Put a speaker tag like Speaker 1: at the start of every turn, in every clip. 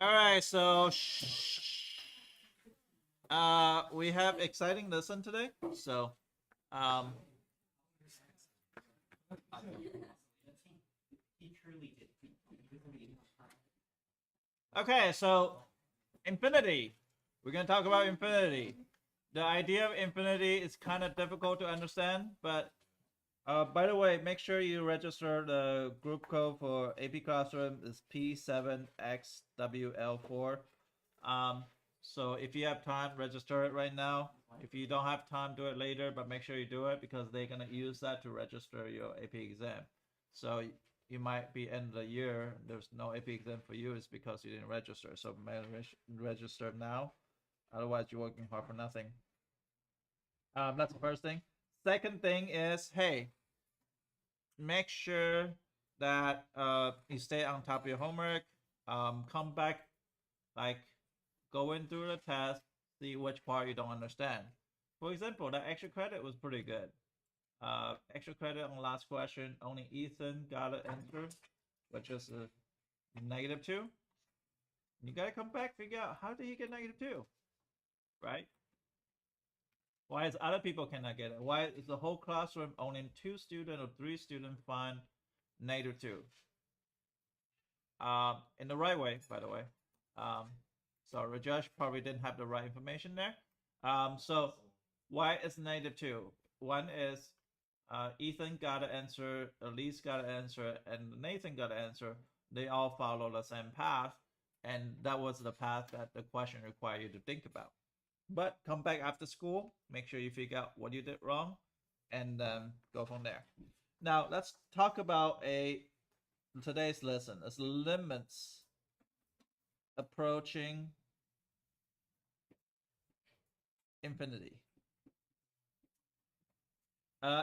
Speaker 1: All right, so we have exciting lesson today. So, um, okay, so infinity. We're gonna talk about infinity. The idea of infinity is kind of difficult to understand, but by the way, make sure you register the group code for AP Classroom is P7XWL4. Um, so if you have time, register it right now. If you don't have time, do it later, but make sure you do it because they're gonna use that to register your AP exam. So you might be end of the year, there's no AP exam for you, it's because you didn't register. So register now. Otherwise, you're working hard for nothing. That's the first thing. Second thing is, hey, make sure that you stay on top of your homework. Come back, like going through the test, see which part you don't understand. For example, that extra credit was pretty good. Extra credit on the last question, only Ethan got an answer, which is a -2. You gotta come back, figure out how did he get -2, right? Why is other people cannot get it? Why is the whole classroom only 2 students or 3 students find -2? In the right way, by the way. Um, so Rajesh probably didn't have the right information there. So why is -2? One is Ethan got an answer, Elise got an answer, and Nathan got an answer. They all follow the same path, and that was the path that the question required you to think about. But come back after school, make sure you figure out what you did wrong, and go from there. Now let's talk about a today's lesson is limits approaching infinity.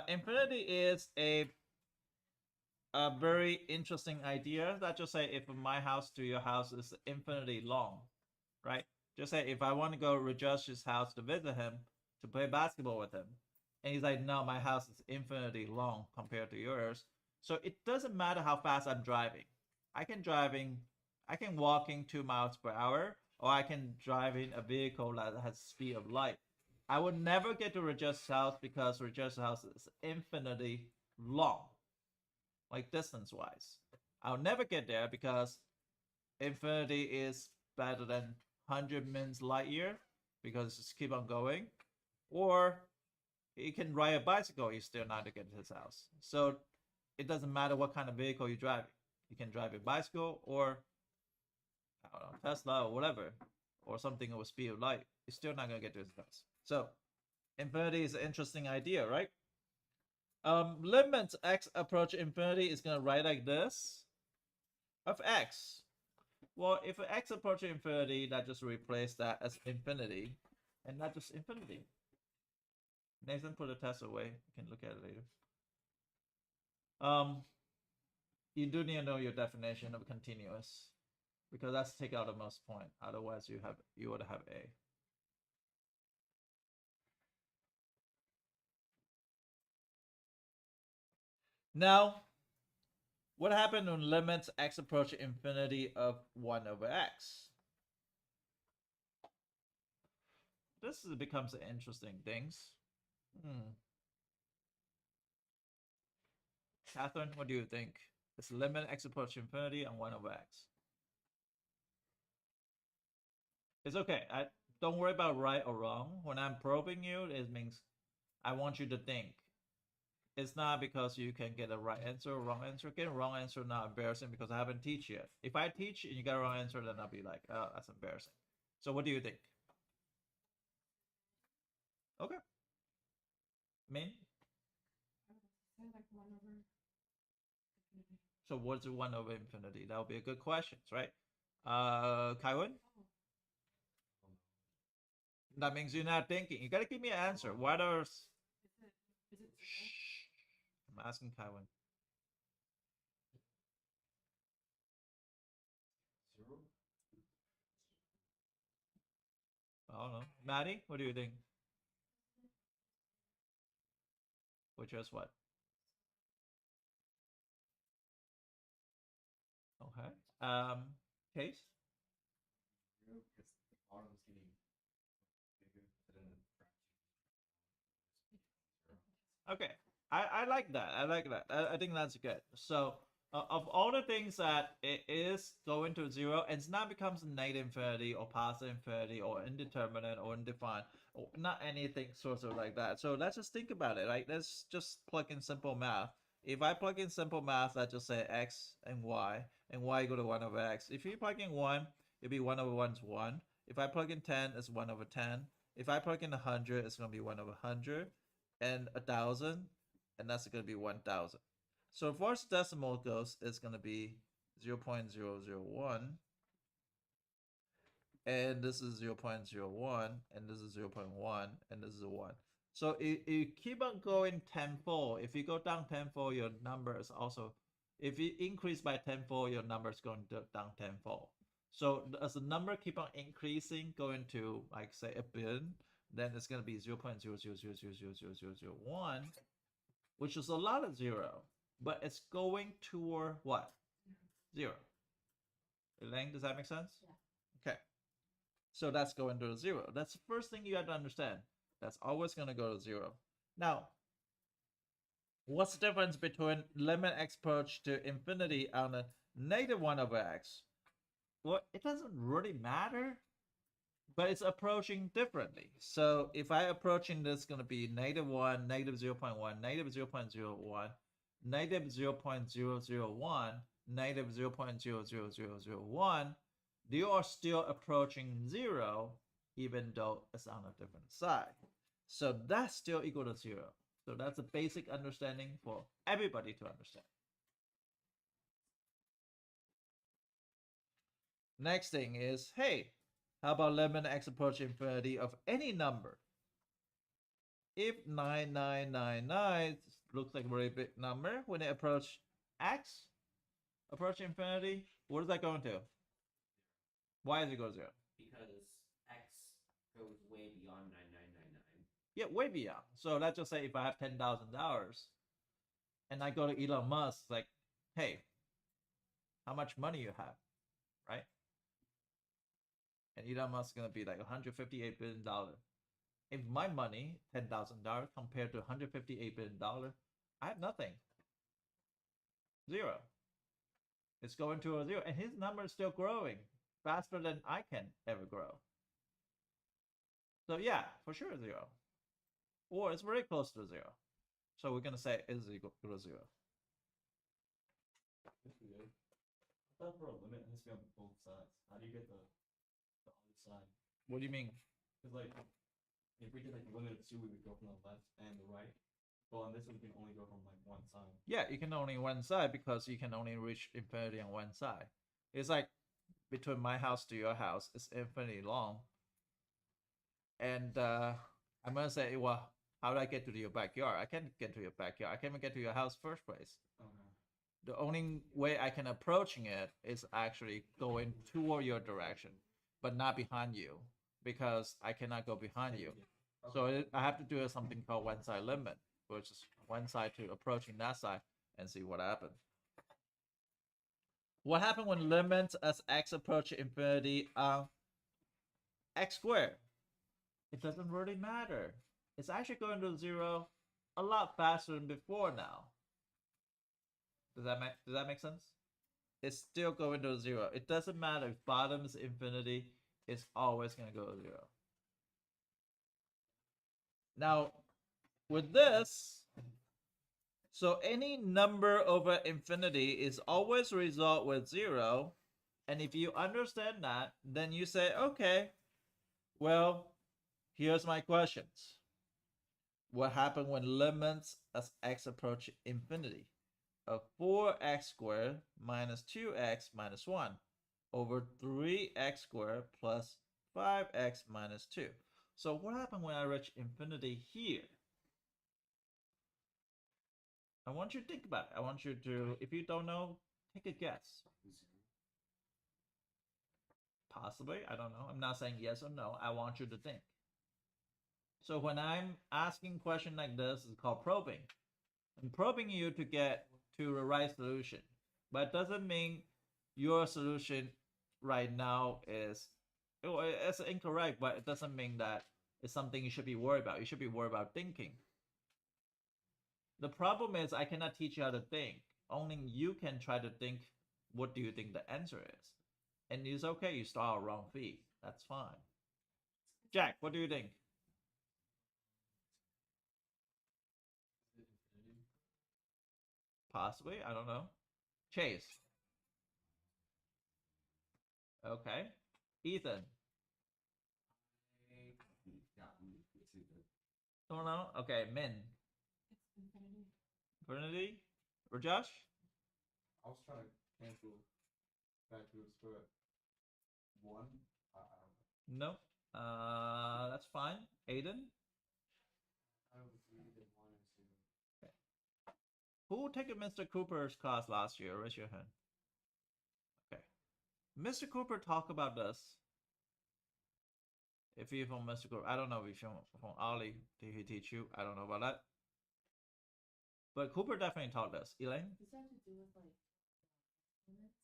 Speaker 1: Infinity is a very interesting idea. That just say if my house to your house is infinitely long, right? Just say if I want to go to Rajesh's house to visit him to play basketball with him, and he's like, no, my house is infinitely long compared to yours. So it doesn't matter how fast I'm driving. I can driving, I can walking 2 miles per hour, or I can driving a vehicle that has speed of light. I would never get to Rajesh's house because Rajesh's house is infinitely long, like distance wise. I'll never get there because infinity is better than 100 minutes light year because just keep on going. Or he can ride a bicycle, he's still not to get to his house. So it doesn't matter what kind of vehicle you're driving. You can drive a bicycle or I don't know, Tesla or whatever, or something with speed of light. You're still not gonna get to his house. So infinity is an interesting idea, right? Limit x approach infinity is gonna write like this of x. Well, if x approaches infinity, that just replace that as infinity, and not just infinity. Nathan put the test away. You can look at it later. Um, you do need to know your definition of continuous because that's take out the most point. Otherwise, you would have a. Now, what happened when limits x approach infinity of 1/x? This becomes interesting things. Hmm. Catherine, what do you think? Is limit x approach infinity and 1/x? It's okay. I don't worry about right or wrong. When I'm probing you, it means I want you to think. It's not because you can get a right answer or wrong answer. Getting a wrong answer not embarrassing because I haven't teach yet. If I teach and you get a wrong answer, then I'll be like, oh, that's embarrassing. So what do you think? Okay. Mean? So what's 1/infinity? That would be a good question, right? Kaiwen? That means you're not thinking. You gotta give me an answer. What are? Shh. I'm asking Kaiwen. I don't know. Maddie, what do you think? Which is what? Okay. Case?
Speaker 2: zero because the bottom is getting bigger, but then the
Speaker 1: Okay, I like that. I like that. I think that's good. So of all the things that it is going to zero, it's not becomes negative infinity or positive infinity or indeterminate or undefined or not anything sort of like that. So let's just think about it. Right? Let's just plug in simple math. If I plug in simple math, let's just say x and y equal to 1 over x. If you plug in 1, it'll be 1 over 1 is 1. If I plug in 10, it's 1 over 10. If I plug in 100, it's going to be 1 over 100. And 1,000, and that's going to be 1,000. So first decimal goes, it's going to be 0.001, and this is 0.01, and this is 0.1, and this is a 1. So you keep on going tenfold. If you go down tenfold, your number is also, if you increase by tenfold, your number is going down tenfold. So as the number keep on increasing, going to like say a billion, then it's going to be 0.000000001, which is a lot of zero, but it's going toward what? Zero. Elaine, does that make sense? Yeah. Okay. So that's going to zero. That's the first thing you have to understand. That's always going to go to zero. Now, what's the difference between limit x approach to infinity on a negative 1 over x? Well, it doesn't really matter, but it's approaching differently. So if I approaching this, going to be -1, -0.1, -0.01, -0.001, -0.00001, you are still approaching 0, even though it's on a different side. So that's still equal to 0. So that's a basic understanding for everybody to understand. Next thing is, hey, how about limit x approach infinity of any number? If 9999 looks like a very big number, when it approach x, approach infinity, what is that going to? Why does it go to 0?
Speaker 2: because x goes way beyond 9999.
Speaker 1: Yeah, way beyond. So let's just say if I have $10,000 and I go to Elon Musk, like, hey, how much money you have, right? And Elon Musk is gonna be like $158 billion. If my money, $10,000 compared to $158 billion, I have nothing. 0. It's going to a 0, and his number is still growing faster than I can ever grow. So yeah, for sure 0. Or it's very close to 0. So we're gonna say is equal to 0.
Speaker 2: That's weird. I thought for a limit it has to be on both sides. How do you get the other side?
Speaker 1: What do you mean?
Speaker 2: Because like if we did like the limit of 2, we would go from the left and the right. Well, on this one we can only go from like one side.
Speaker 1: Yeah, you can only one side because you can only reach infinity on one side. It's like between my house to your house, it's infinitely long. And I'm gonna say, well, how do I get to your backyard? I can't get to your backyard. I can't even get to your house first place.
Speaker 2: Okay.
Speaker 1: The only way I can approaching it is actually going toward your direction, but not behind you, because I cannot go behind you.
Speaker 2: Okay.
Speaker 1: So I have to do something called one side limit, which is one side to approaching that side and see what happens. What happened when limits as x approach infinity on x squared? It doesn't really matter. It's actually going to 0 a lot faster than before now. Does that make sense? It's still going to 0. It doesn't matter if bottom is infinity, it's always going to go to 0. Now, with this, so any number over infinity is always result with 0. And if you understand that, then you say, okay, well, here's my questions. What happened when limits as x approach infinity of 4x squared minus 2x minus 1 over 3x squared plus 5x minus 2. So what happened when I reach infinity here? I want you to think about it. I want you to, if you don't know, take a guess. Possibly, I don't know. I'm not saying yes or no. I want you to think. So when I'm asking a question like this, it's called probing. I'm probing you to get to the right solution, but it doesn't mean your solution right now is It's incorrect, but it doesn't mean that it's something you should be worried about. You should be worried about thinking. The problem is I cannot teach you how to think. Only you can try to think what do you think the answer is. And it's okay, you start wrong feet. That's fine. Jack, what do you think? Possibly, I don't know. Chase. Okay. Ethan. Don't know. Okay, Min. Infinity. Rajesh.
Speaker 2: I was trying to cancel factors for one. I don't know.
Speaker 1: No. That's fine. Aiden.
Speaker 2: I would read the one and two.
Speaker 1: Who took Mr. Cooper's class last year? Raise your hand. Okay. Mr. Cooper talk about this. If you're from Mr. Cooper, I don't know if you're from Ali. Did he teach you? I don't know about that. But Cooper definitely taught this. Elaine?
Speaker 3: Does that have to do with like minutes?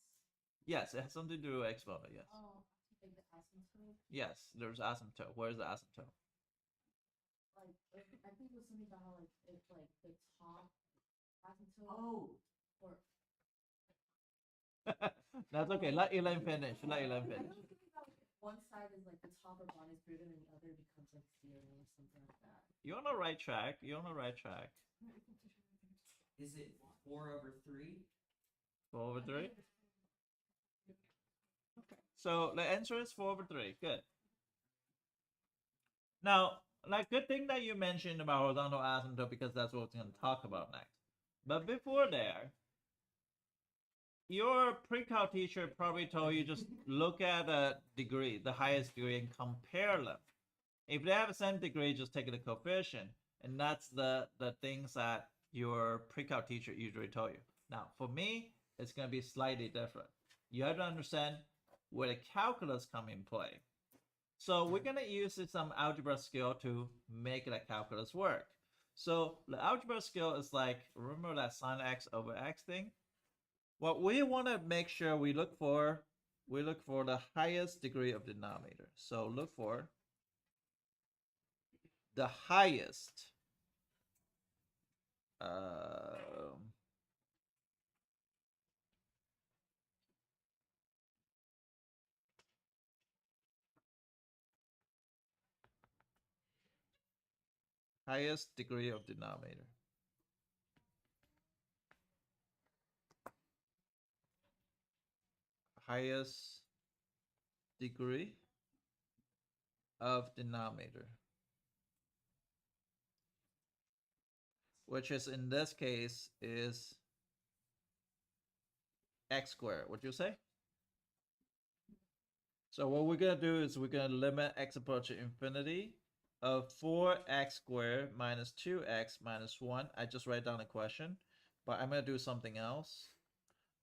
Speaker 1: Yes, it has something to do with exponent. Yes.
Speaker 3: Oh, like the asymptote.
Speaker 1: Yes, there's asymptote. Where's the asymptote?
Speaker 3: Like I think it was something about how like it's like the top asymptote.
Speaker 2: Oh,
Speaker 3: Or
Speaker 1: That's okay. Let Elaine finish. Let Elaine
Speaker 3: I
Speaker 1: finish.
Speaker 3: was thinking about one side is like the top or bottom is bigger than the other becomes like zero or something like that.
Speaker 1: You're on the right track. You're on the right track.
Speaker 4: Is it 4/3?
Speaker 1: 4/3. So the answer is 4/3. Good. Now, like, good thing that you mentioned about horizontal asymptote because that's what we're going to talk about next. But before there, your pre-cal teacher probably told you just look at the degree, the highest degree, and compare them. If they have the same degree, just take the coefficient, and that's the things that your pre-cal teacher usually told you. Now, for me, it's going to be slightly different. You have to understand where the calculus come in play. So we're going to use some algebra skill to make the calculus work. So the algebra skill is like, remember that sine x over x thing? What we want to make sure we look for the highest degree of denominator. So look for the highest highest degree of denominator. Highest degree of denominator, which is in this case is x squared. What you say? So what we're gonna do is we're gonna limit x approaching infinity of 4x squared minus 2x minus 1. I just write down the question, but I'm gonna do something else.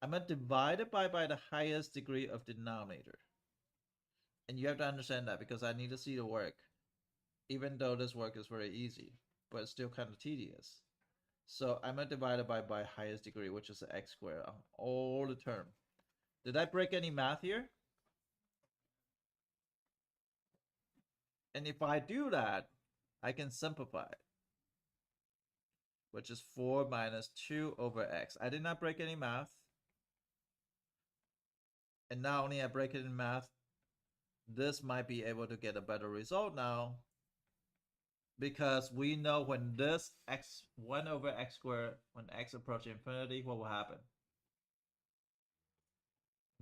Speaker 1: I'm gonna divide it by the highest degree of denominator. And you have to understand that because I need to see the work. Even though this work is very easy, but it's still kind of tedious. So I'm gonna divide it by highest degree, which is the x squared on all the term. Did I break any math here? And if I do that, I can simplify it, which is 4 minus 2 over x. I did not break any math. And not only I break it in math, this might be able to get a better result now. Because we know when this x 1 over x squared, when x approaches infinity, what will happen?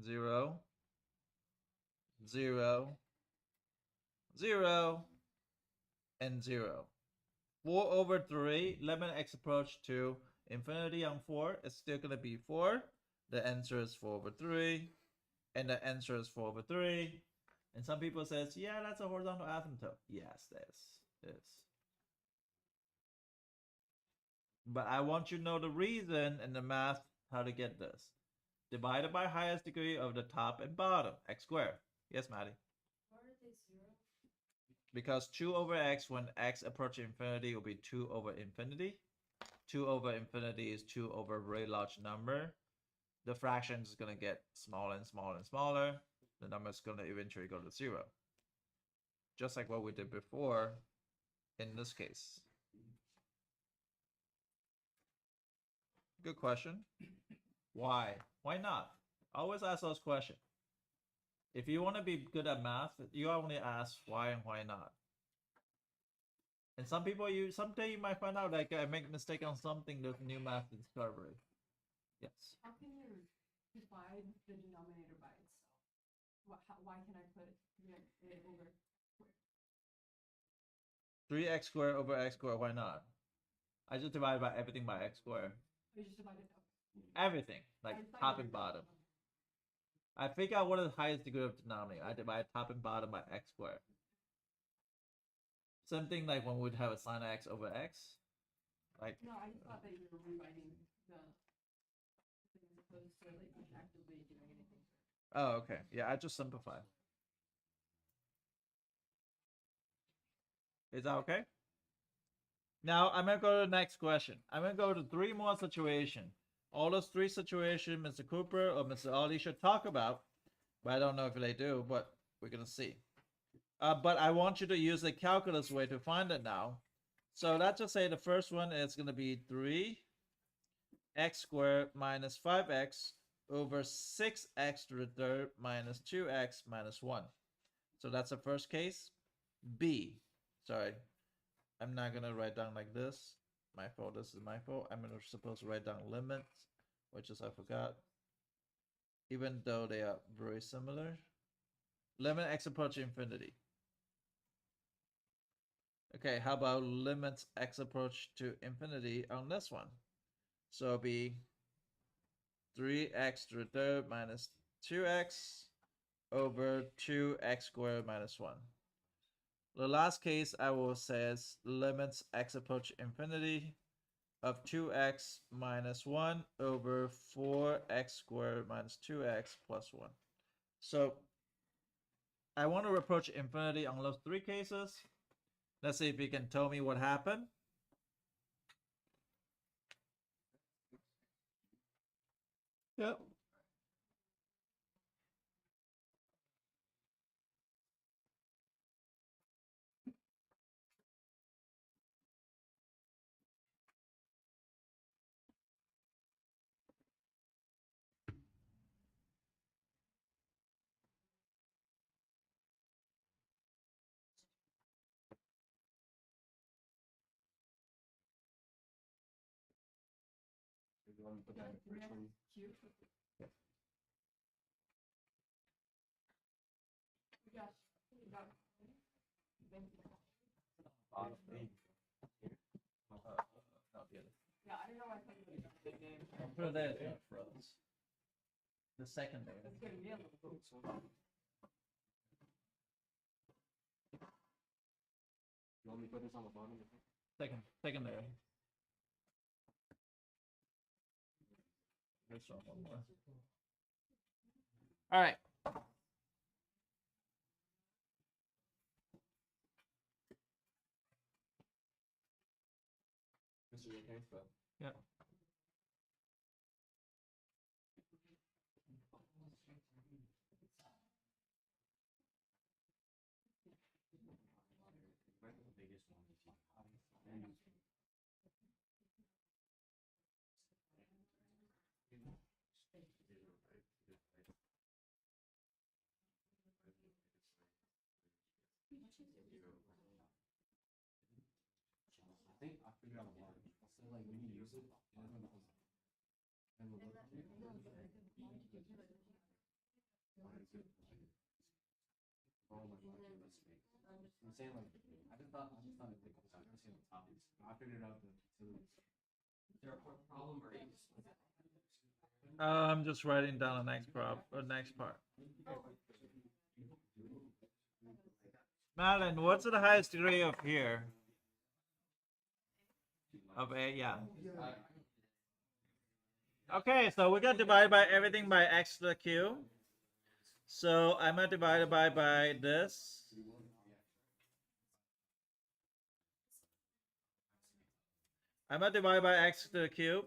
Speaker 1: 0, 0, 0, and 0. 4/3, limit x approach to infinity on 4 is still going to be 4. The answer is 4/3. And the answer is 4/3. And some people says, yeah, that's a horizontal asymptote. Yes, this is. But I want you to know the reason and the math how to get this. Divided by highest degree of the top and bottom, x squared. Yes, Maddie?
Speaker 3: Why are they zero?
Speaker 1: Because 2 over x when x approaches infinity will be 2 over infinity. 2 over infinity is 2 over a very large number. The fraction is going to get smaller and smaller and smaller. The number is going to eventually go to 0. Just like what we did before in this case. Good question. Why? Why not? Always ask those questions. If you want to be good at math, you only ask why and why not. And some people, someday you might find out like I make a mistake on something with new math discovery. Yes.
Speaker 3: How can you divide the denominator by itself? Why can I put it over?
Speaker 1: 3x squared over x squared, why not? I just divide by everything by x squared.
Speaker 3: You just divide it up.
Speaker 1: Everything, like
Speaker 3: I thought
Speaker 1: top
Speaker 3: you
Speaker 1: and
Speaker 3: were-
Speaker 1: bottom. I figure out what is the highest degree of denominator. I divide top and bottom by x squared. Same thing like when we'd have a sine x over x. Like,
Speaker 3: No, I thought that you were rewriting the thing as opposed to like actively doing anything.
Speaker 1: oh, okay. Yeah, I just simplify. Is that okay? Now I'm gonna go to the next question. I'm gonna go to 3 more situations. All those 3 situations Mr. Cooper or Mr. Ollie should talk about, but I don't know if they do, but we're gonna see. But I want you to use the calculus way to find it now. So let's just say the first one is gonna be 3x squared minus 5x over 6x to the third minus 2x minus 1. So that's the first case. B. Sorry, I'm not gonna write down like this. My fault. This is my fault. I'm supposed to write down limits, which is I forgot. Even though they are very similar. Limit x approaching infinity. Okay, how about limits x approach to infinity on this one? So it'll be 3x to the third minus 2x over 2x squared minus 1. The last case I will say is limits x approach infinity of 2x minus 1 over 4x squared minus 2x plus 1. So I want to approach infinity on those 3 cases. Let's see if you can tell me what happened. Yep.
Speaker 2: You want to put that in the first one?
Speaker 3: Cute. We got.
Speaker 2: Bottom thing.
Speaker 1: Not the other.
Speaker 3: Yeah, I don't know why I thought you were big name.
Speaker 1: Put it there, it froze. The second layer.
Speaker 3: That's good. Yeah.
Speaker 2: You want me to put this on the bottom?
Speaker 1: Second layer. This one more. All right.
Speaker 2: Mr. Okay, so.
Speaker 1: Yep.
Speaker 2: I think I figured out why. So like when you use it, and then oh my god, that's fake. I'm saying like I just thought it comes out. I never seen the topics. I figured out the two.
Speaker 4: Is there a problem or is
Speaker 1: I'm just writing down the next next part. Madeline, what's the highest degree of here? Of A, yeah. Okay, so we're gonna divide by everything by x to the q. So I'm gonna divide it by this. I'm gonna divide by x to the cube.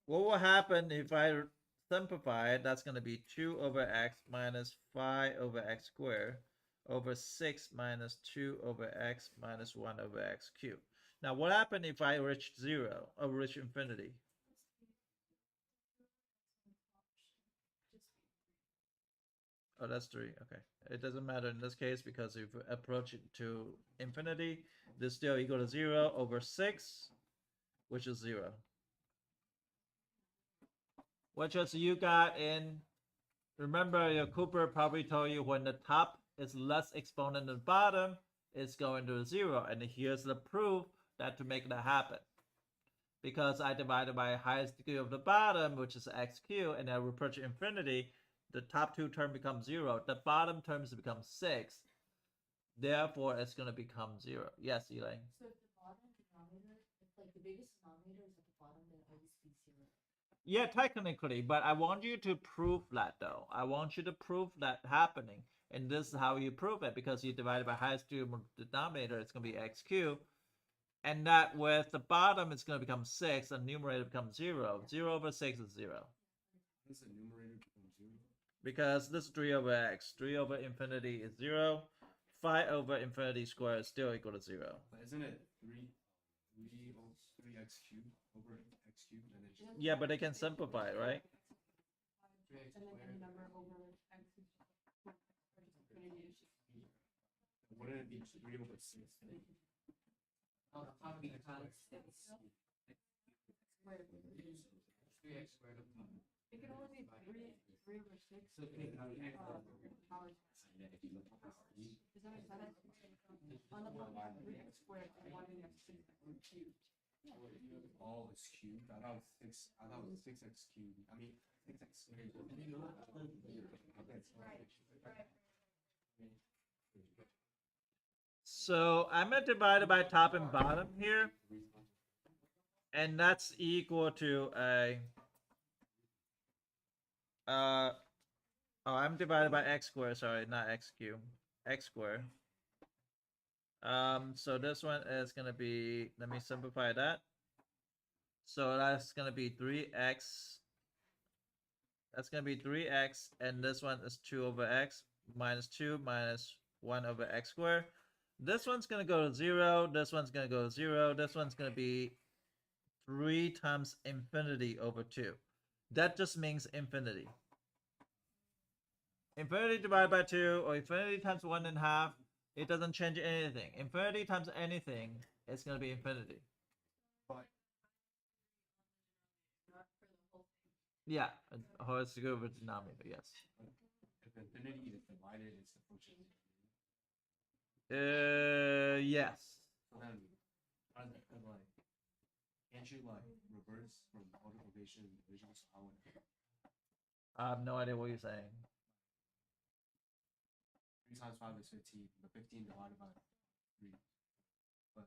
Speaker 1: what will happen if I simplify it? That's going to be 2 over x minus 5 over x squared over 6 minus 2 over x minus 1 over x cubed. Now, what happened if I reach 0 or reach infinity? Oh, that's 3. Okay. It doesn't matter in this case because if we approach it to infinity, this is still equal to 0 over 6, which is 0. Which is you got in, remember your Cooper probably told you when the top is less exponent than the bottom, it's going to 0. And here's the proof that to make that happen. Because I divided by highest degree of the bottom, which is x cubed, and I approach infinity, the top two term becomes 0. The bottom terms become 6. Therefore, it's going to become 0. Yes, Elaine?
Speaker 5: So if the bottom denominator, if like the biggest denominator is at the bottom, then it always be 0.
Speaker 1: Yeah, technically, but I want you to prove that though. I want you to prove that happening. And this is how you prove it, because you divide it by highest denominator, it's going to be x cubed. And that with the bottom, it's going to become 6, and numerator becomes 0. 0 over 6 is 0.
Speaker 2: Does the numerator become 0?
Speaker 1: Because this is 3 over x. 3 over infinity is 0. 5 over infinity squared is still equal to 0.
Speaker 2: But isn't it 3x cubed over x cubed and then just
Speaker 1: Yeah, but they can simplify it, right?
Speaker 3: And then any number over x is just infinity is just
Speaker 2: wouldn't it be 3 over 6?
Speaker 4: On the top becomes
Speaker 3: squared.
Speaker 4: 3x squared on top.
Speaker 3: It can only be 3 over 6.
Speaker 4: So take out x
Speaker 3: powers.
Speaker 2: If you look at
Speaker 3: Does that make sense? On the top, 3x squared, and 1 is 6x cubed.
Speaker 2: all is cubed. I thought it was 6x cubed. I mean 6x squared.
Speaker 1: So I'm going to divide it by top and bottom here. And that's equal to a... I'm divided by x squared, sorry, not x cubed. X squared. So this one is going to be, let me simplify that. So that's going to be 3x. That's going to be 3x, and this one is 2 over x minus 2 minus 1 over x squared. This one's going to go to 0. This one's going to go to 0. This one's going to be 3 times infinity over 2. That just means infinity. Infinity divided by 2, or infinity times 1.5, it doesn't change anything. Infinity times anything, it's going to be infinity. Yeah, it's good with denominator, yes.
Speaker 2: If infinity is divided, it's the function.
Speaker 1: Yes.
Speaker 2: So then, how does that like? Can't you like reverse from multiplication and division? So how would
Speaker 1: I have no idea what you're saying.
Speaker 2: 3 times 5 is 15, but 15 divided by 3. But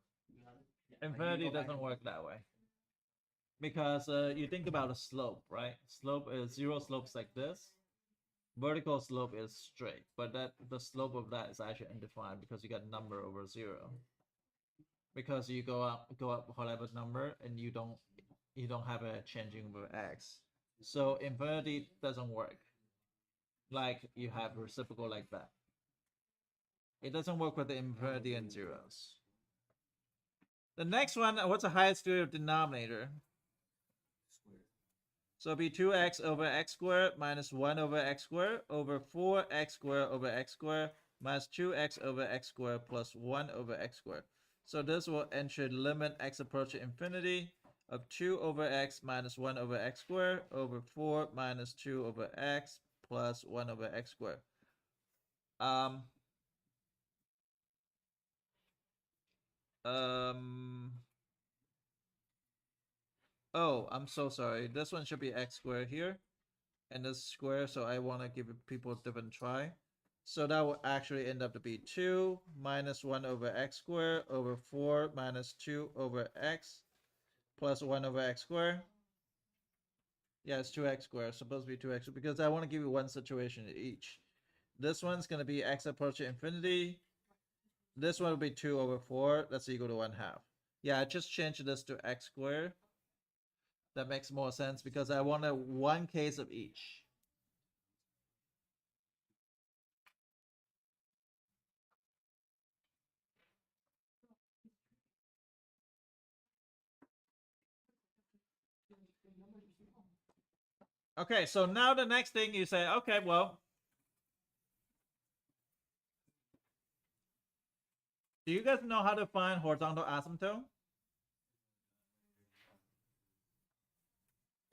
Speaker 1: Infinity doesn't work that way. Because you think about a slope, right? Slope is 0 slopes like this. Vertical slope is straight, but that the slope of that is actually undefined because you got number over 0. Because you go up whatever number, and you don't have a changing over x. So infinity doesn't work. Like you have reciprocal like that. It doesn't work with the infinity and zeros. The next one, what's the highest degree of denominator?
Speaker 2: squared.
Speaker 1: So it'll be 2x over x squared minus 1 over x squared over 4x squared over x squared minus 2x over x squared plus 1 over x squared. So this will ensure limit x approaching infinity of 2 over x minus 1 over x squared over 4 minus 2 over x plus 1 over x squared. Oh, I'm so sorry. This one should be x squared here, and this square, so I want to give people a different try. So that will actually end up to be 2 minus 1 over x squared over 4 minus 2 over x plus 1 over x squared. Yeah, it's 2x squared. It's supposed to be 2x, because I want to give you one situation each. This one's going to be x approaching infinity. This one will be 2 over 4. That's equal to 1/2. Yeah, I just changed this to x squared. That makes more sense because I wanted one case of each. Okay, so now the next thing you say, okay, well, do you guys know how to find horizontal asymptote?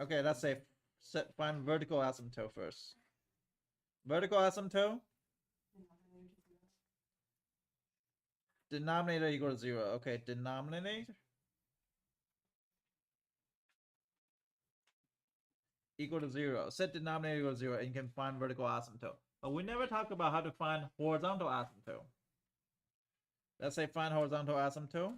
Speaker 1: Okay, let's say find vertical asymptote first. Vertical asymptote, denominator equal to 0. Okay, denominator equal to 0. Set denominator equal to 0 and you can find vertical asymptote. But we never talk about how to find horizontal asymptote. Let's say find horizontal asymptote.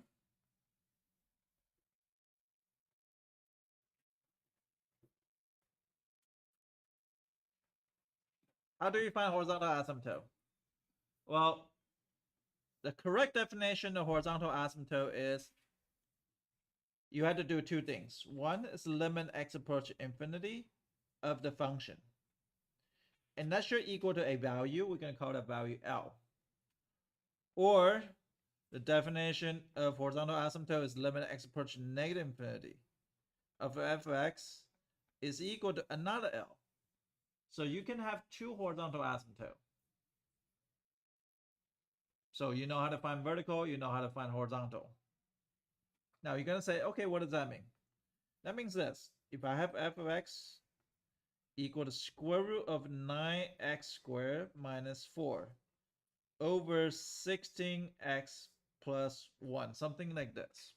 Speaker 1: How do you find horizontal asymptote? Well, the correct definition of horizontal asymptote is you have to do two things. One is limit x approach infinity of the function. And that should equal to a value. We're going to call that value L. Or the definition of horizontal asymptote is limit x approach negative infinity of fx is equal to another L. So you can have two horizontal asymptote. So you know how to find vertical, you know how to find horizontal. Now you're going to say, okay, what does that mean? That means this. If I have f of x equal to square root of 9x squared minus 4 over 16x plus 1, something like this.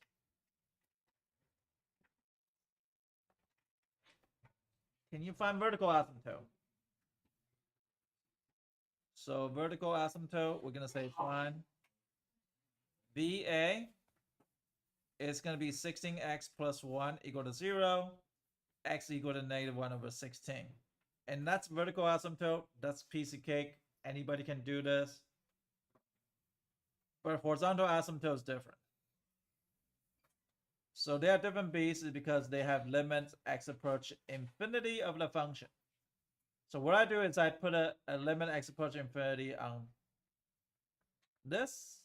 Speaker 1: Can you find vertical asymptote? So vertical asymptote, we're going to say find VA is going to be 16x plus 1 equal to 0, x equal to negative 1 over 16. And that's vertical asymptote. That's piece of cake. Anybody can do this. But horizontal asymptote is different. So they are different bases because they have limits x approach infinity of the function. So what I do is I put a limit x approach infinity on this,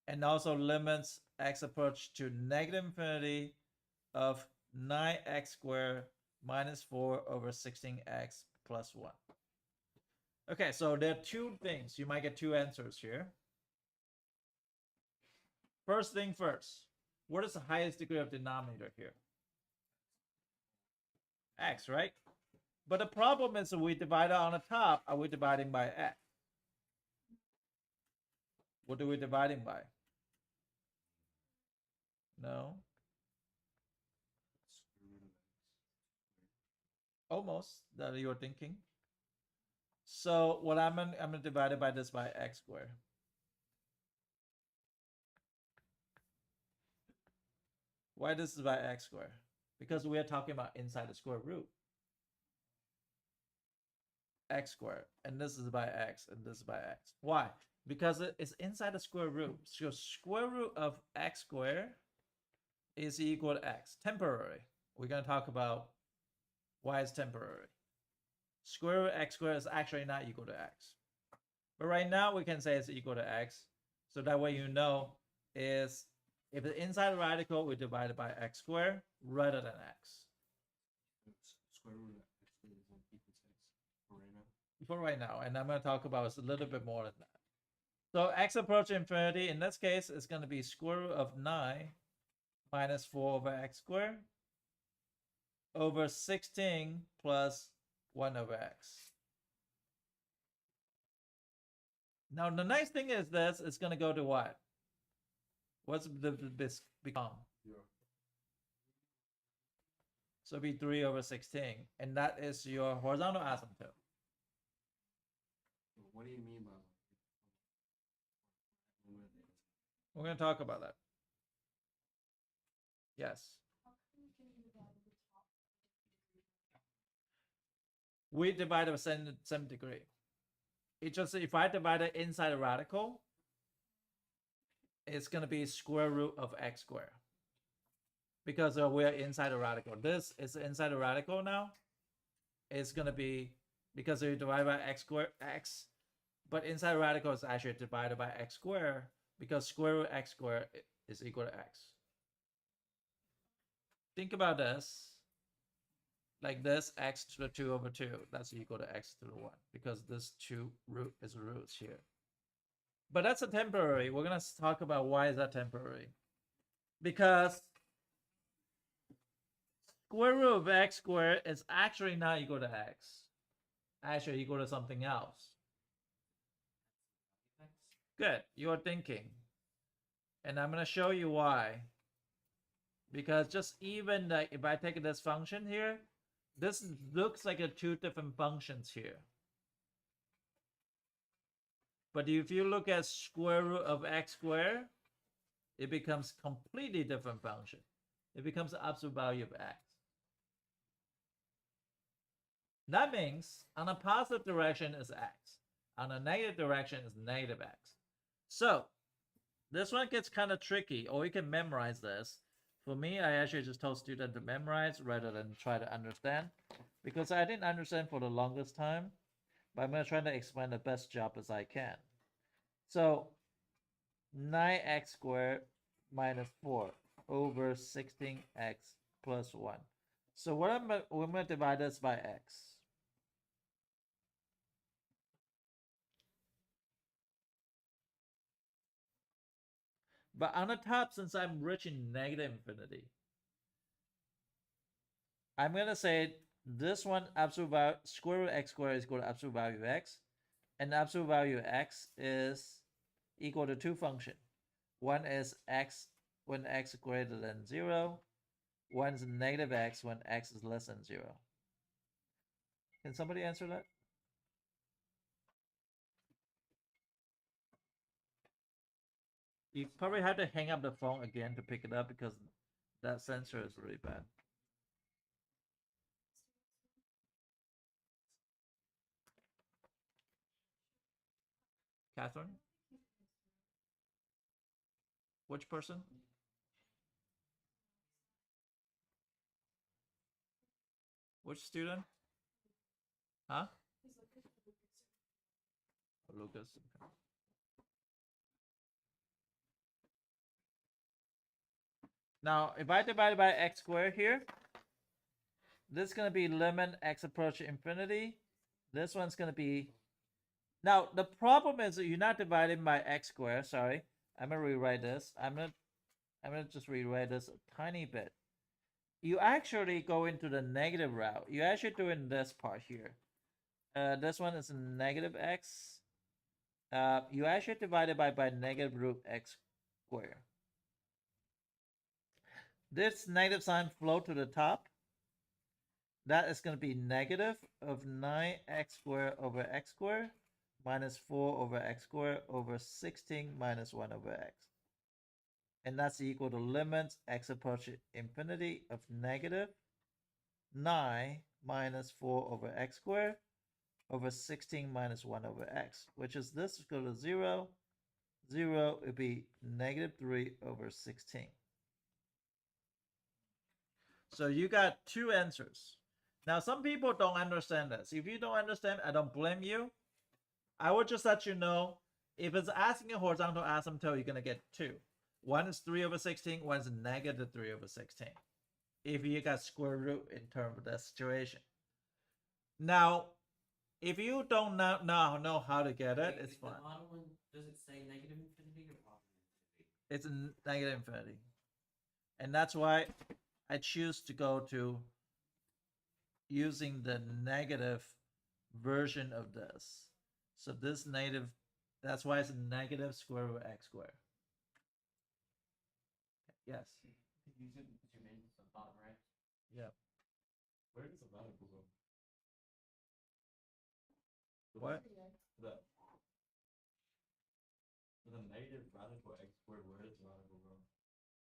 Speaker 1: and also limits x approach to negative infinity of 9x squared minus 4 over 16x plus 1. Okay, so there are two things. You might get two answers here. First thing first, what is the highest degree of denominator here? X, right? But the problem is, if we divide it on the top, are we dividing by x? What are we dividing by? No. Almost that you're thinking. So what I'm gonna divide it by this by x squared. Why this is by x squared? Because we are talking about inside the square root. X squared, and this is by x, and this is by x. Why? Because it's inside the square root. So square root of x squared is equal to x. Temporary. We're going to talk about why it's temporary. Square root x squared is actually not equal to x. But right now we can say it's equal to x. So that way you know is if the inside radical, we divide it by x squared rather than x.
Speaker 2: Square root of x squared is equal to x for right now.
Speaker 1: For right now, and I'm going to talk about a little bit more than that. So x approach infinity, in this case, is going to be square root of 9 minus 4 over x squared over 16 plus 1 over x. Now, the nice thing is this, it's going to go to what? What's this become?
Speaker 2: 0.
Speaker 1: So it'll be 3 over 16, and that is your horizontal asymptote.
Speaker 2: What do you mean by
Speaker 1: We're going to talk about that. Yes. We divide by same degree. It just, if I divide it inside a radical, it's going to be square root of x squared. because we're inside the radical. This is inside the radical now. It's gonna be because you divide by x squared x, but inside radical is actually divided by x squared because square root x squared is equal to x. Think about this. Like this, x to the 2 over 2, that's equal to x to the 1 because this 2 root is roots here. But that's a temporary. We're gonna talk about why is that temporary. Because square root of x squared is actually not equal to x. Actually equal to something else. Good, you're thinking. And I'm gonna show you why. Because just even like if I take this function here, this looks like a two different functions here. But if you look at square root of x squared, it becomes completely different function. It becomes the absolute value of x. That means on a positive direction is x. On a negative direction is negative x. So this one gets kind of tricky, or you can memorize this. For me, I actually just told students to memorize rather than try to understand, because I didn't understand for the longest time, but I'm going to try to explain the best job as I can. So 9x squared minus 4 over 16x plus 1. So we're going to divide this by x. But on the top, since I'm reaching negative infinity, I'm going to say this one absolute value, square root x squared is equal to absolute value of x. And absolute value of x is equal to two functions. One is x when x is greater than 0. One is negative x when x is less than 0. Can somebody answer that? You probably have to hang up the phone again to pick it up because that sensor is really bad. Catherine? Which person? Which student? Huh? Lucas. Now, if I divide by x squared here, this is going to be limit x approach to infinity. This one's going to be... Now, the problem is that you're not dividing by x squared. Sorry. I'm going to rewrite this. I'm going to just rewrite this a tiny bit. You actually go into the negative route. You're actually doing this part here. This one is negative x. You actually divide it by negative root x squared. This negative sign flow to the top. That is going to be negative of 9x squared over x squared minus 4 over x squared over 16 minus 1 over x. And that's equal to limit x approaching infinity of negative 9 minus 4 over x squared over 16 minus 1 over x, which is this is equal to 0. 0 would be negative 3 over 16. So you got two answers. Now, some people don't understand this. If you don't understand, I don't blame you. I would just let you know, if it's asking a horizontal asymptote, you're going to get two. One is 3 over 16, one is negative 3 over 16. If you got square root in terms of that situation. Now, if you don't know how to get it, it's fine.
Speaker 4: The bottom one, does it say negative infinity or positive infinity?
Speaker 1: It's negative infinity. And that's why I choose to go to using the negative version of this. So this negative, that's why it's a negative square root x squared. Yes.
Speaker 2: You zoom in to the bottom right.
Speaker 1: Yeah.
Speaker 2: Where does the radical go?
Speaker 1: What?
Speaker 2: The negative radical x squared, where does the radical go?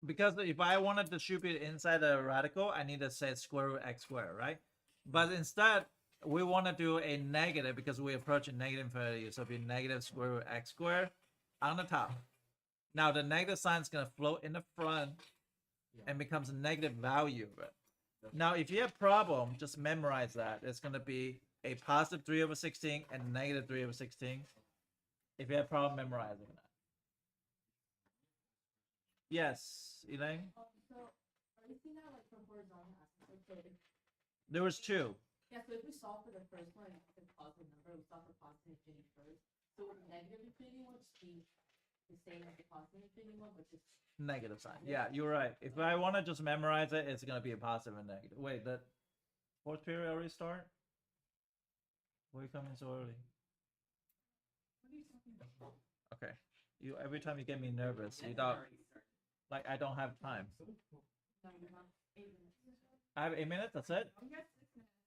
Speaker 1: Because if I want to distribute inside the radical, I need to say square root x squared, right? But instead, we want to do a negative because we approach a negative infinity. So it'll be negative square root x squared on the top. Now the negative sign is going to float in the front. and becomes a negative value of it. Now, if you have problem, just memorize that. It's going to be a positive 3 over 16 and negative 3 over 16. If you have problem memorizing that. Yes, Elaine?
Speaker 5: So, are you seeing that like from horizontal aspect? So if,
Speaker 1: There was 2.
Speaker 5: yeah, so if we solve for the first one, and it's a positive number, we solve for positive infinity first. So would the negative infinity one just be the same as the positive infinity one, but just
Speaker 1: Negative sign. Yeah, you're right. If I want to just memorize it, it's going to be a positive and negative. Wait, the fourth period already start? Why are you coming so early?
Speaker 3: What are you talking about?
Speaker 1: Okay. You every time you get me nervous, you don't like I don't have time.
Speaker 3: No, you're not. 8 minutes.
Speaker 1: I have 8 minutes, that's it?
Speaker 3: Oh, you got 6 minutes.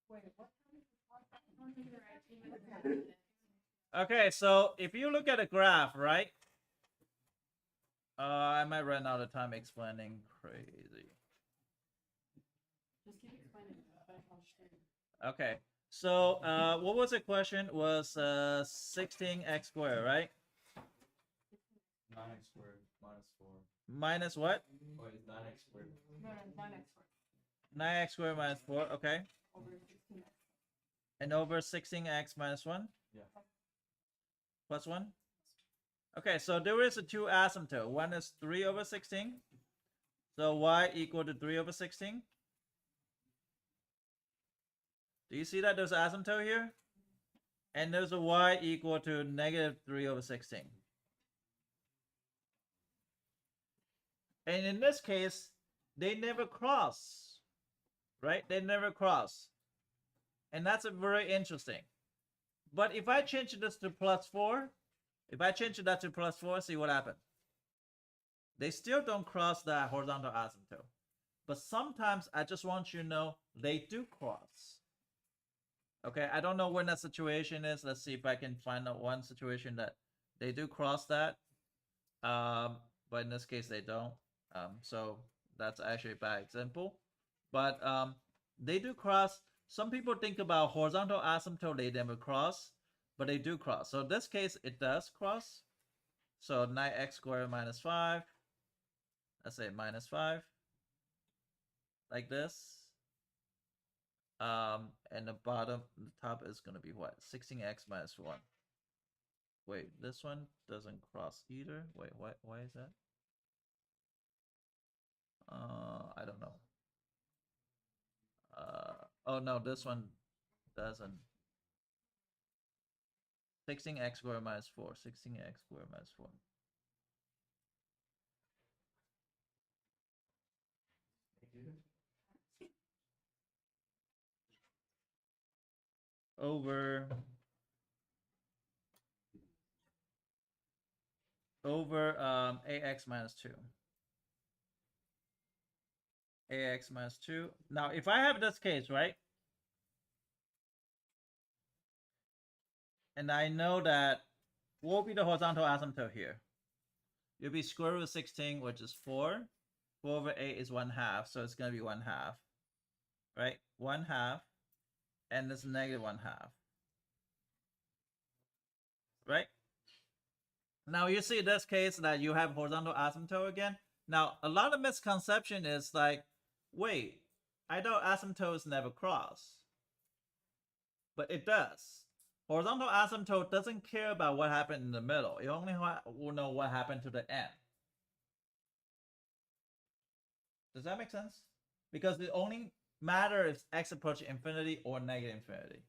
Speaker 3: Wait, what time is the podcast? I don't think you're right. 8 minutes. and 9 minutes.
Speaker 1: Okay, so if you look at a graph, right? I might run out of time explaining crazy.
Speaker 3: Just keep explaining it, but I'll straight.
Speaker 1: Okay. So what was the question? Was 16x squared, right?
Speaker 2: 9x squared minus 4.
Speaker 1: Minus what?
Speaker 2: Oh, it's 9x squared.
Speaker 3: No, 9x squared
Speaker 1: 9x squared minus 4, okay.
Speaker 3: over 16x.
Speaker 1: And over 16x minus 1?
Speaker 2: Yeah.
Speaker 1: Plus 1? Okay, so there is a 2 asymptote. One is 3 over 16. So y equal to 3 over 16. Do you see that there's an asymptote here? And there's a y equal to negative 3 over 16. And in this case, they never cross, right? They never cross. And that's a very interesting. But if I change this to plus 4, if I change that to plus 4, see what happens. They still don't cross that horizontal asymptote. But sometimes I just want you to know they do cross. Okay, I don't know when that situation is. Let's see if I can find out one situation that they do cross that. But in this case, they don't. So that's actually a bad example. But they do cross. Some people think about horizontal asymptote, they never cross, but they do cross. So in this case, it does cross. So 9x squared minus 5. Let's say minus 5. Like this. And the top is going to be what? 16x minus 1. Wait, this one doesn't cross either. Wait, why is that? I don't know. Oh no, this one doesn't. 16x squared minus 4. 16x squared minus 4. Over ax minus 2. Ax minus 2. Now, if I have this case, right? And I know that what will be the horizontal asymptote here? It'll be square root of 16, which is 4. 4 over 8 is 1/2, so it's going to be 1/2. Right? 1/2. And this negative 1/2. Right? Now you see this case that you have horizontal asymptote again. Now, a lot of misconception is like, wait, I thought asymptotes never cross. But it does. Horizontal asymptote doesn't care about what happened in the middle. It only will know what happened to the end. Does that make sense? Because it only matters if x approaches infinity or negative infinity.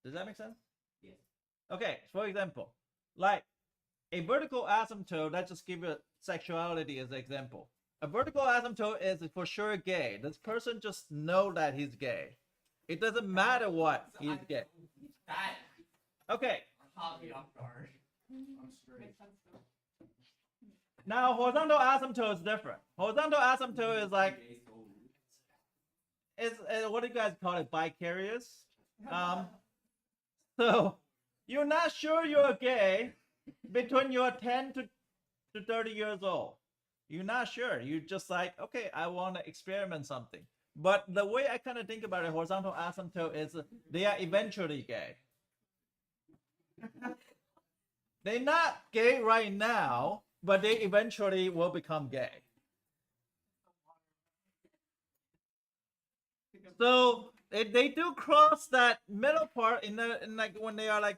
Speaker 1: Does that make sense?
Speaker 4: Yes.
Speaker 1: Okay, for example, like a vertical asymptote, let's just give it sexuality as an example. A vertical asymptote is for sure gay. This person just know that he's gay. It doesn't matter what he's gay.
Speaker 4: That
Speaker 1: Okay,
Speaker 4: caught me off guard.
Speaker 2: I'm straight.
Speaker 3: Makes sense though.
Speaker 1: now horizontal asymptote is different. Horizontal asymptote is like, what do you guys call it? Bicarious. So you're not sure you're gay between you're 10 to 30 years old. You're not sure. You're just like, okay, I want to experiment something. But the way I kind of think about it, horizontal asymptote is they are eventually gay. They're not gay right now, but they eventually will become gay. So they do cross that middle part in like when they are like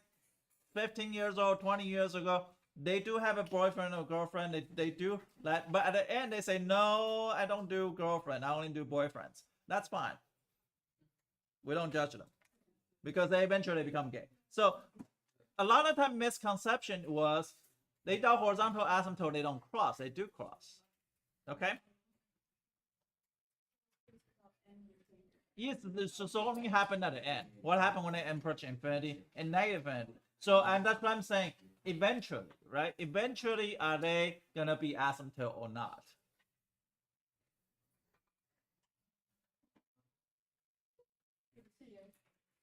Speaker 1: 15 years old, 20 years ago. They do have a boyfriend or girlfriend. They do that, but at the end they say no, I don't do girlfriend. I only do boyfriends. That's fine. We don't judge them because they eventually become gay. So a lot of time misconception was they thought horizontal asymptote they don't cross. They do cross. Okay. Yes, this only happened at the end. What happened when they approach infinity and negative infinity? So, and that's what I'm saying. Eventually, right? Eventually, are they gonna be asymptote or not?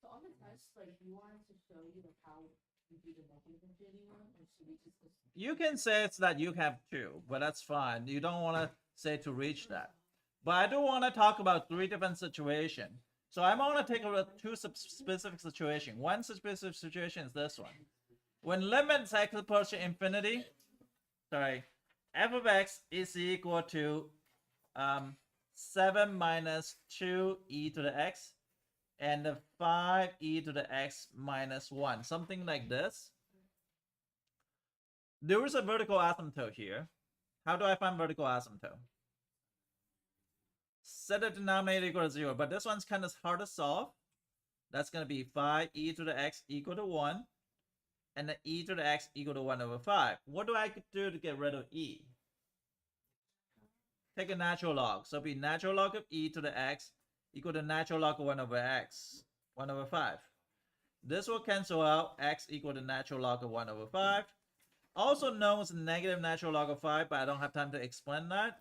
Speaker 5: So on the test, like you wanted to show you like how you do the negative infinity one, or should we just?
Speaker 1: You can say it's that you have two, but that's fine. You don't want to say to reach that. But I do want to talk about 3 different situations. So I'm going to take a 2 specific situations. One specific situation is this one. When limits x approach to infinity, sorry, f of x is equal to 7 minus 2e to the x and the 5e to the x minus 1, something like this. There is a vertical asymptote here. How do I find vertical asymptote? Set the denominator equal to 0, but this one's kind of hard to solve. That's going to be 5e to the x equal to 1, and the e to the x equal to 1 over 5. What do I do to get rid of e? Take a natural log. So it'll be natural log of e to the x equal to natural log of 1 over x, 1 over 5. This will cancel out, x equal to natural log of 1 over 5. Also known as negative natural log of 5, but I don't have time to explain that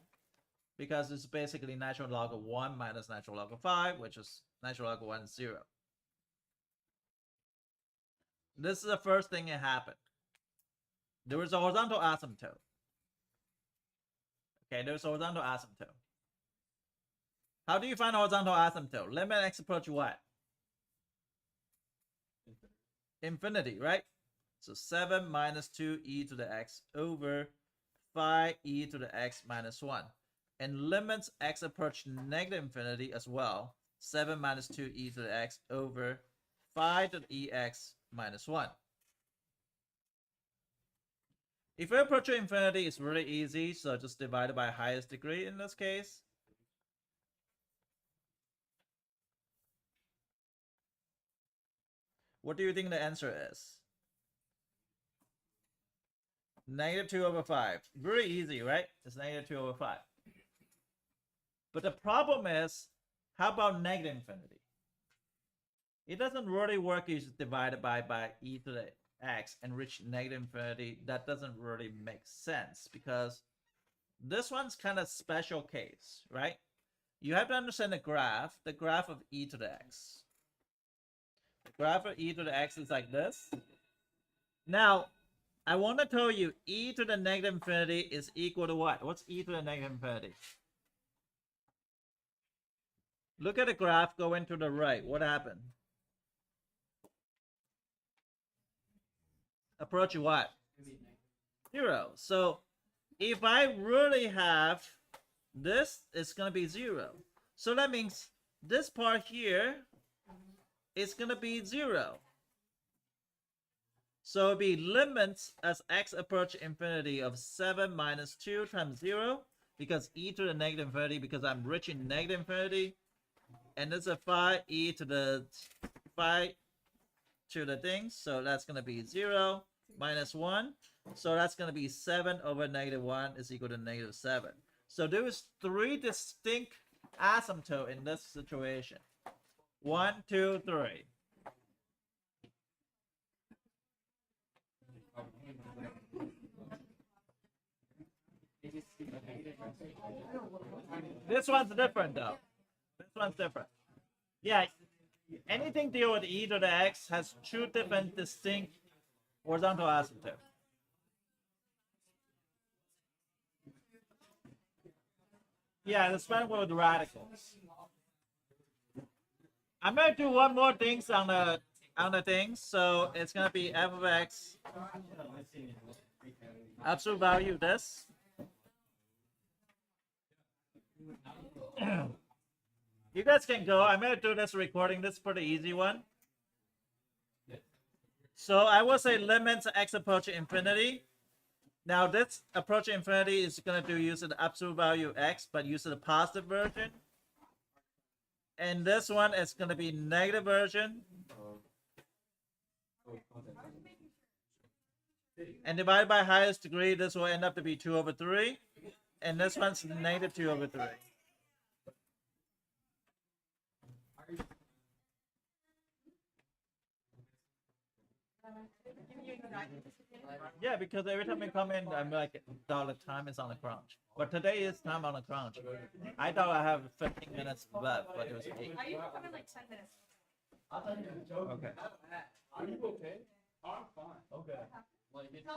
Speaker 1: because it's basically natural log of 1 minus natural log of 5, which is natural log of 1 is 0. This is the first thing that happened. There was a horizontal asymptote. Okay, there's a horizontal asymptote. How do you find horizontal asymptote? Limit x approach what? Infinity, right? So 7 minus 2e to the x over 5e to the x minus 1. And limits x approach negative infinity as well. 7 minus 2e to the x over 5 to the ex minus 1. If we approach infinity, it's really easy. So just divide it by highest degree in this case. What do you think the answer is? Negative 2 over 5. Very easy, right? It's negative 2 over 5. But the problem is, how about negative infinity? It doesn't really work if you divide it by e to the x and reach negative infinity. That doesn't really make sense because this one's kind of special case, right? You have to understand the graph of e to the x. The graph of e to the x is like this. Now, I want to tell you e to the negative infinity is equal to what? What's e to the negative infinity? Look at the graph going to the right. What happened? Approach what? 0. So if I really have this, it's going to be 0. So that means this part here is going to be 0. So it'll be limits as x approach infinity of 7 minus 2 times 0, because e to the negative infinity, because I'm reaching negative infinity, and this is a 5e to the 5 to the thing, so that's going to be 0 minus 1. So that's going to be 7 over negative 1 is equal to negative 7. So there is 3 distinct asymptotes in this situation. 1, 2, 3. This one's different though. This one's different. Yeah, anything deal with e to the x has 2 different distinct horizontal asymptotes. Yeah, the span with radicals. I'm gonna do one more things on the thing, so it's gonna be f of x absolute value this. You guys can go. I'm gonna do this recording. This is pretty easy one. So I will say limits x approaching infinity. Now this approaching infinity is gonna do use the absolute value x, but use the positive version. And this one is gonna be negative version. And divided by highest degree, this will end up to be 2/3. And this one's negative 2/3. Yeah, because every time I come in, I'm like, the time is on the crunch. But today is time on the crunch. I thought I have 15 minutes left, but it was 8.
Speaker 3: I usually come in like 10 minutes.
Speaker 1: Okay.
Speaker 2: Are you okay? I'm fine.
Speaker 1: Okay.
Speaker 2: Like, it's